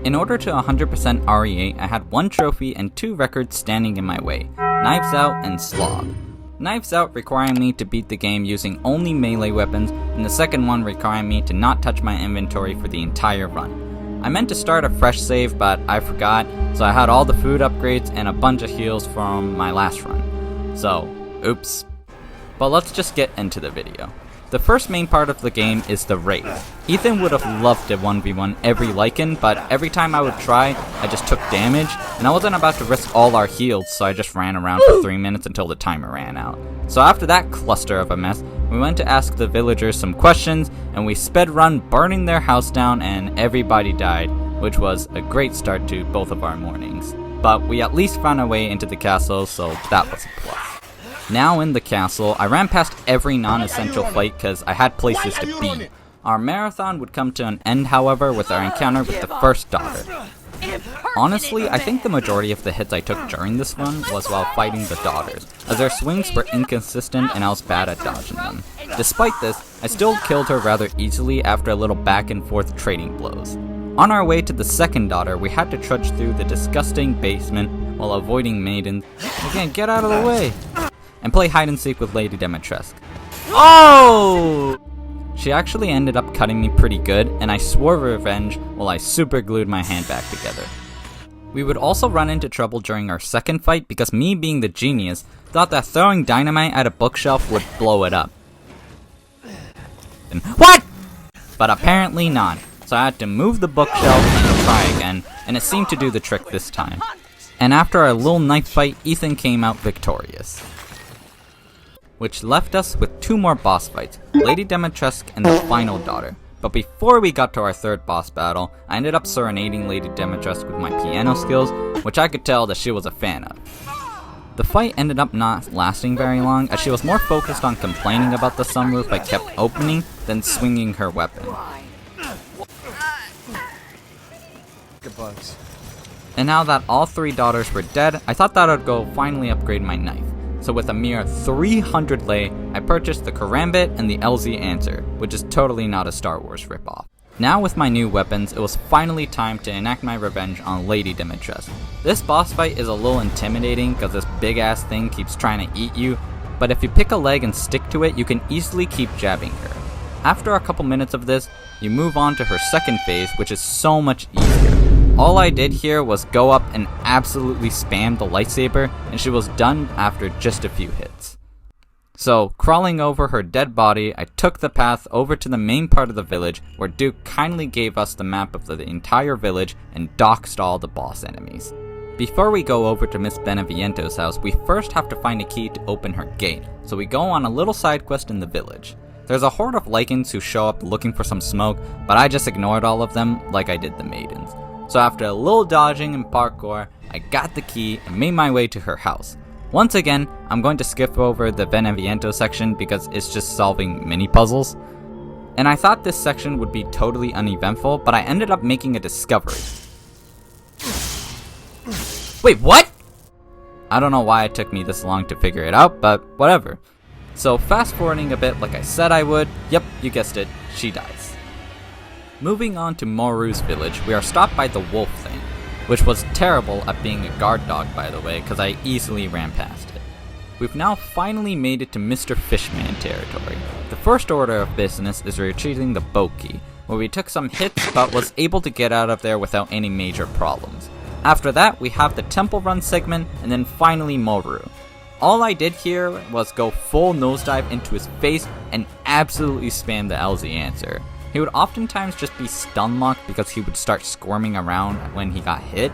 In order to 100% RE8, I had one trophy and two records standing in my way, Knives Out and Slog. Knives Out requiring me to beat the game using only melee weapons, and the second one requiring me to not touch my inventory for the entire run. I meant to start a fresh save, but I forgot, so I had all the food upgrades and a bunch of heals from my last run. So, oops. But let's just get into the video. The first main part of the game is the raid. Ethan would have loved to 1v1 every Lycan, but every time I would try, I just took damage, and I wasn't about to risk all our heals, so I just ran around for 3 minutes until the timer ran out. So after that cluster of a mess, we went to ask the villagers some questions, and we sped run burning their house down, and everybody died, which was a great start to both of our mornings. But we at least found our way into the castle, so that was a plus. Now in the castle, I ran past every non-essential fight because I had places to be. Our marathon would come to an end, however, with our encounter with the first daughter. Honestly, I think the majority of the hits I took during this run was while fighting the daughters, as their swings were inconsistent and I was bad at dodging them. Despite this, I still killed her rather easily after a little back and forth trading blows. On our way to the second daughter, we had to trudge through the disgusting basement while avoiding maidens. Again, get out of the way! And play hide and seek with Lady Dimitrescu. Oh! She actually ended up cutting me pretty good, and I swore revenge while I super glued my hand back together. We would also run into trouble during our second fight because me being the genius thought that throwing dynamite at a bookshelf would blow it up. And what? But apparently not, so I had to move the bookshelf and try again, and it seemed to do the trick this time. And after a little knife fight, Ethan came out victorious, which left us with two more boss fights, Lady Dimitrescu and the final daughter. But before we got to our third boss battle, I ended up serenading Lady Dimitrescu with my piano skills, which I could tell that she was a fan of. The fight ended up not lasting very long, as she was more focused on complaining about the sunroof I kept opening than swinging her weapon. And now that all three daughters were dead, I thought that I'd go finally upgrade my knife. So with a mere 300 lei, I purchased the Karambit and the LZ Answer, which is totally not a Star Wars ripoff. Now with my new weapons, it was finally time to enact my revenge on Lady Dimitrescu. This boss fight is a little intimidating because this big ass thing keeps trying to eat you, but if you pick a leg and stick to it, you can easily keep jabbing her. After a couple minutes of this, you move on to her second phase, which is so much easier. All I did here was go up and absolutely spam the lightsaber, and she was done after just a few hits. So, crawling over her dead body, I took the path over to the main part of the village, where Duke kindly gave us the map of the entire village and doxed all the boss enemies. Before we go over to Miss Beneviento's house, we first have to find a key to open her gate, so we go on a little side quest in the village. There's a horde of Lycans who show up looking for some smoke, but I just ignored all of them like I did the maidens. So after a little dodging and parkour, I got the key and made my way to her house. Once again, I'm going to skip over the Beneviento section because it's just solving mini puzzles. And I thought this section would be totally uneventful, but I ended up making a discovery. Wait, what? I don't know why it took me this long to figure it out, but whatever. So fast forwarding a bit like I said I would, yep, you guessed it, she dies. Moving on to Moru's village, we are stopped by the wolf thing, which was terrible at being a guard dog by the way, because I easily ran past it. We've now finally made it to Mr. Fishman territory. The first order of business is retrieving the boat key, where we took some hits but was able to get out of there without any major problems. After that, we have the temple run segment, and then finally Moru. All I did here was go full nosedive into his face and absolutely spam the LZ Answer. He would oftentimes just be stun locked because he would start squirming around when he got hit.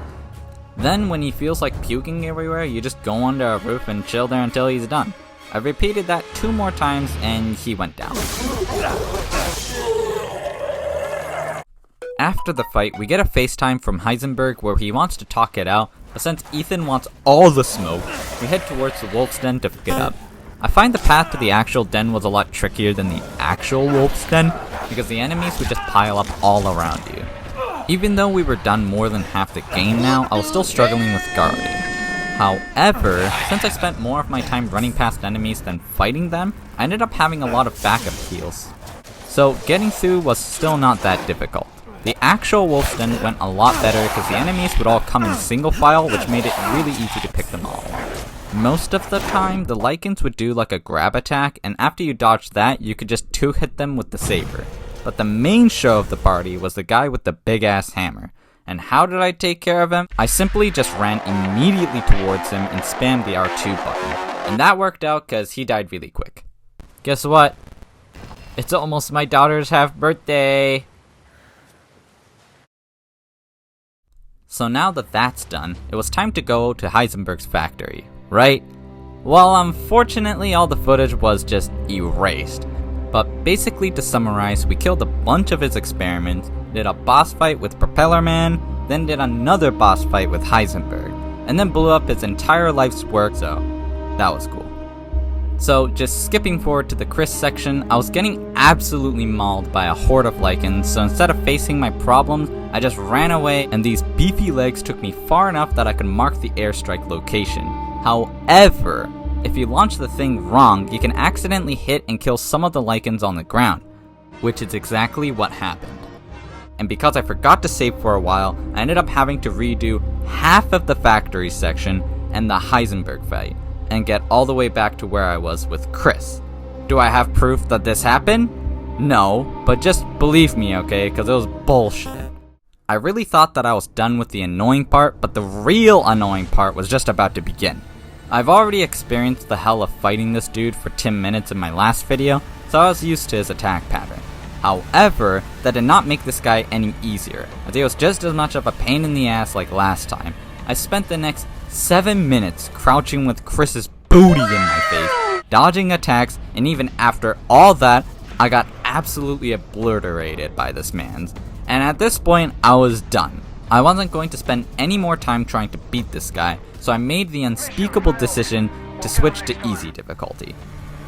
Then when he feels like puking everywhere, you just go under a roof and chill there until he's done. I repeated that 2 more times and he went down. After the fight, we get a FaceTime from Heisenberg where he wants to talk it out, but since Ethan wants all the smoke, we head towards the wolf's den to pick it up. I find the path to the actual den was a lot trickier than the actual wolf's den, because the enemies would just pile up all around you. Even though we were done more than half the game now, I was still struggling with guarding. However, since I spent more of my time running past enemies than fighting them, I ended up having a lot of backup heals. So getting through was still not that difficult. The actual Wolf's Den went a lot better because the enemies would all come in single file, which made it really easy to pick them off. Most of the time, the Lycans would do like a grab attack, and after you dodged that, you could just 2-hit them with the saber. But the main show of the party was the guy with the big ass hammer. And how did I take care of him? I simply just ran immediately towards him and spammed the R2 button. And that worked out because he died really quick. Guess what? It's almost my daughter's half birthday. So now that that's done, it was time to go to Heisenberg's factory, right? Well, unfortunately all the footage was just erased. But basically to summarize, we killed a bunch of his experiments, did a boss fight with Propeller Man, then did another boss fight with Heisenberg, and then blew up his entire life's work, so that was cool. So just skipping forward to the Chris section, I was getting absolutely mauled by a horde of Lycans, so instead of facing my problems, I just ran away and these beefy legs took me far enough that I could mark the airstrike location. However, if you launch the thing wrong, you can accidentally hit and kill some of the Lycans on the ground, which is exactly what happened. And because I forgot to save for a while, I ended up having to redo half of the factory section and the Heisenberg fight, and get all the way back to where I was with Chris. Do I have proof that this happened? No, but just believe me, okay, because it was bullshit. I really thought that I was done with the annoying part, but the real annoying part was just about to begin. I've already experienced the hell of fighting this dude for 10 minutes in my last video, so I was used to his attack pattern. However, that did not make this guy any easier, as he was just as much of a pain in the ass like last time. I spent the next 7 minutes crouching with Chris's booty in my face, dodging attacks, and even after all that, I got absolutely obliterated by this man's. And at this point, I was done. I wasn't going to spend any more time trying to beat this guy, so I made the unspeakable decision to switch to easy difficulty.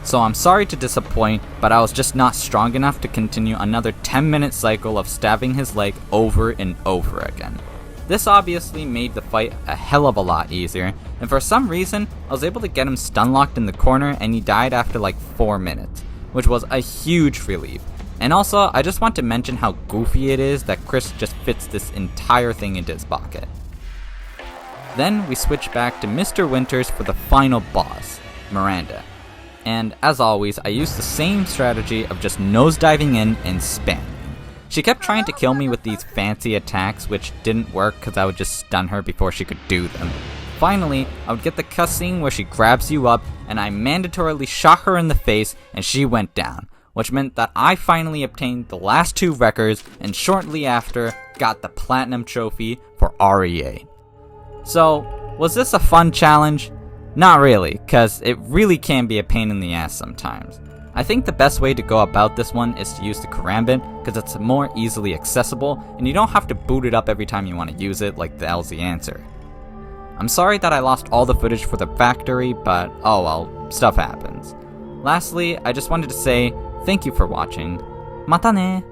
So I'm sorry to disappoint, but I was just not strong enough to continue another 10-minute cycle of stabbing his leg over and over again. This obviously made the fight a hell of a lot easier, and for some reason, I was able to get him stun locked in the corner and he died after like 4 minutes, which was a huge relief. And also, I just want to mention how goofy it is that Chris just fits this entire thing into his pocket. Then we switch back to Mr. Winters for the final boss, Miranda. And as always, I used the same strategy of just nosediving in and spamming. She kept trying to kill me with these fancy attacks, which didn't work because I would just stun her before she could do them. Finally, I would get the cutscene where she grabs you up, and I mandatorily shot her in the face and she went down, which meant that I finally obtained the last 2 records and shortly after got the Platinum Trophy for RE8. So, was this a fun challenge? Not really, cause it really can be a pain in the ass sometimes. I think the best way to go about this one is to use the Karambit, cause it's more easily accessible, and you don't have to boot it up every time you want to use it like the LZ Answer. I'm sorry that I lost all the footage for the factory, but oh well, stuff happens. Lastly, I just wanted to say, thank you for watching. Mata ne!